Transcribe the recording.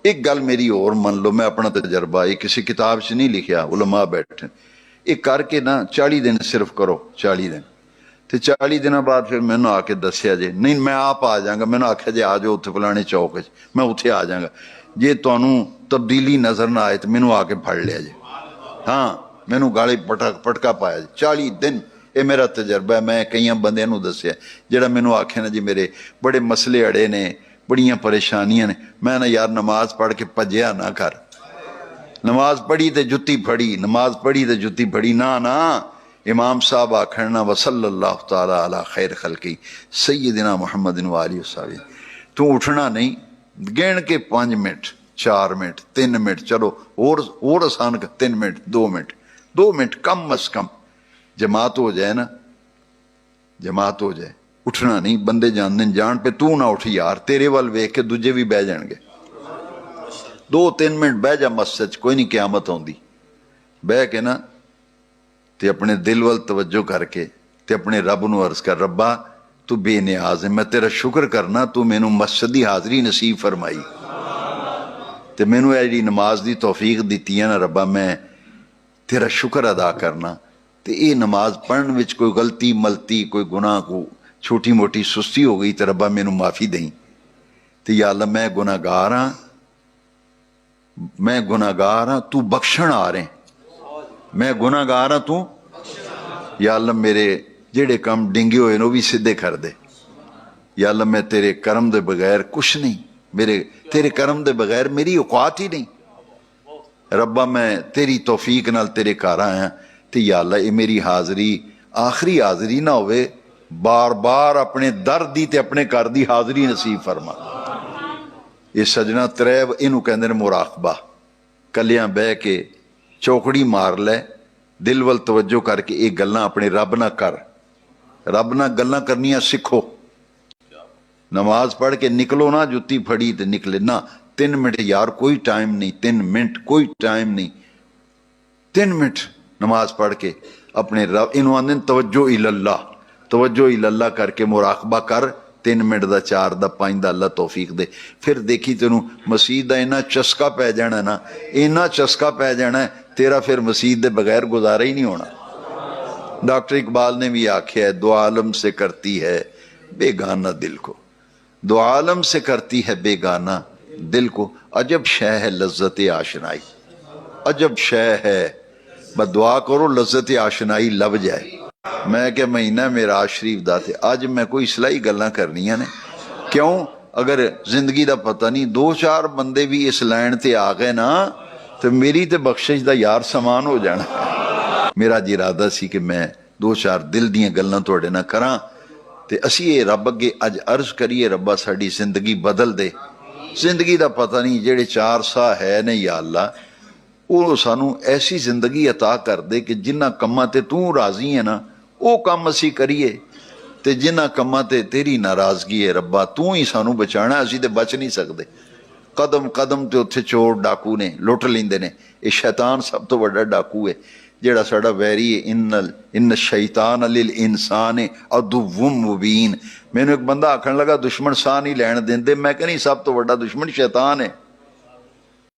एक गल मेरी और मन लो, मैं अपना तजर्बा ये किसी किताब च नहीं लिखिया, उलमा बैठे एक करके ना 40 दिन सिर्फ करो, 40 दिन तो 40 दिन बाद फिर मैंने आके दसिया जे नहीं मैं आप आ जाऊंगा, मैंने आख्या जे आ जाओ उत्थे फलाने चौक च, मैं उत्थे आ जाऊंगा, जे तुहानू तब्दीली नजर ना आए तो मैनू आके फड़ लिया जे। हाँ मैनू गाली पटका पाया जे 40 दिन। ये मेरा तजर्बा है, मैं कई बंदियां नू दसिया जिहड़ा मैनू आखे ना जी मेरे बड़े मसले अड़े ने, बड़ियां परेशानियां ने, मैं ना यार नमाज पढ़ के भज्या ना कर, नमाज पढ़ी तो जुत्ती फड़ी, नमाज पढ़ी तो जुत्ती फड़ी ना ना। इमाम साहब आखण ना वसल्लल्लाहु ताला अला खैर खल्की सय्यदिना मुहम्मदिन व आलिहि वसहबी, तू उठना नहीं, गिन के 5 मिनट 4 मिनट 3 मिनट, चलो और आसान 3 मिनट 2 मिनट 2 मिनट कम अज कम जमात हो जाए ना, जमात हो जाए, उठना नहीं। बंदे जानते जान पे तू ना उठ यार, तेरे वाल वेख के दूजे भी बह जाएंगे। 2-3 मिनट बह जा मस्जिद च, कोई नहीं क्यामत आउंदी। बह के ना ते अपने दिल वाल तवज्जो करके ते अपने रब नूं अर्ज कर, रब्बा तू बेनियाज है, मैं तेरा शुक्र करना तू मैनू मस्जिद दी हाजरी नसीब फरमाई ते मैनू ये नमाज दी तौफीक दित्ती है ना रब्बा, मैं तेरा शुक्र अदा करना। तो ये नमाज पढ़ने विच कोई गलती मलती कोई गुनाह को छोटी मोटी सुस्ती हो गई तो रब्बा मैनू माफ़ी दई। तो या अल्लाह मैं गुनाहगार हाँ, मैं गुनाहगार हाँ, तू बख्शण आ रहे, मैं गुनाहगार हाँ तू, या अल्लाह मेरे जेड़े काम डिंगे हुए ने वो भी सीधे कर दे। या अल्लाह मैं तेरे करम दे बगैर कुछ नहीं, मेरे तेरे करम दे बगैर मेरी औकात ही नहीं। रब्बा मैं तेरी तौफीक नाल तेरे घर आया, तो या अल्लाह ये मेरी हाजरी आखिरी हाजरी ना होवे, बार बार अपने दर दी ते अपने घर दी हाजरी नसीब फरमा। ये सजना तरैब इनू कहते हैं मुराकबा, कलियां बह के चौकड़ी मार लै, दिल वल तवज्जो करके ये गल्लां अपने रब ना कर, रब ना गल्लां करनियां सिखो। नमाज पढ़ के निकलो ना जुत्ती फड़ी तो निकले ना, 3 मिनट यार कोई टाइम नहीं, 3 मिनट कोई टाइम नहीं, 3 मिनट नमाज पढ़ के अपने रब, इनू आंदे तवज्जो इलल्लाह, तवज्जो इलल्लाह करके मुराकबा कर, 3 मिनट का 4 का 5 का अल्लाह तौफीक दे। फिर देखी तेनू मसीह का इन्ना चस्का पै जाना ना, इन्ना चस्का पै जाना है तेरा, फिर मसीह के बगैर गुजारा ही नहीं होना। डॉक्टर इकबाल ने भी आख्या है, दो आलम से करती है बेगाना दिल को, दो आलम से करती है बेगाना दिल को, अजब शय है लज्जत आशनाई, अजब शय है, बस दुआ करो लज्जत आशनाई लब जाए। मैं क्या महीना मेरा शरीफ दा ते अज मैं कोई सलाई गल्लां करनियां ने, क्यों अगर जिंदगी का पता नहीं 2-4 बंदे भी इस लाइन ते आ गए ना तो मेरी तो बख्शिश का यार समान हो जाना। मेरा जी इरादा सी कि मैं 2-4 दिल दियां गल्लां तुहाडे नाल करां ते असीं ये रब अगे अज अर्ज करिए, रब्बा साडी जिंदगी बदल दे। जिंदगी का पता नहीं जेड़े 4 साह है ने या अल्लाह, वो सानू ऐसी जिंदगी अता कर दे कि जिन्हां कम्मां ते तू राजी है ना वो काम असी करिए, ते जिन्हां कम्मां ते तेरी नाराजगी है रब्बा तू ही सानू बचाना, असी ते बच नहीं सकते। कदम कदम ते उत्थे चोर डाकू ने लुट लेंदे ने, ये शैतान सब तो वड्डा डाकू है जेड़ा साडा वैरी है। इन शैतान लिल इंसान अदुव्वुम मुबीन। मैनू एक बंदा आखन लगा दुश्मन साह नहीं लैण देंदे, मैं कहनी सब तो वड्डा दुश्मन शैतान है।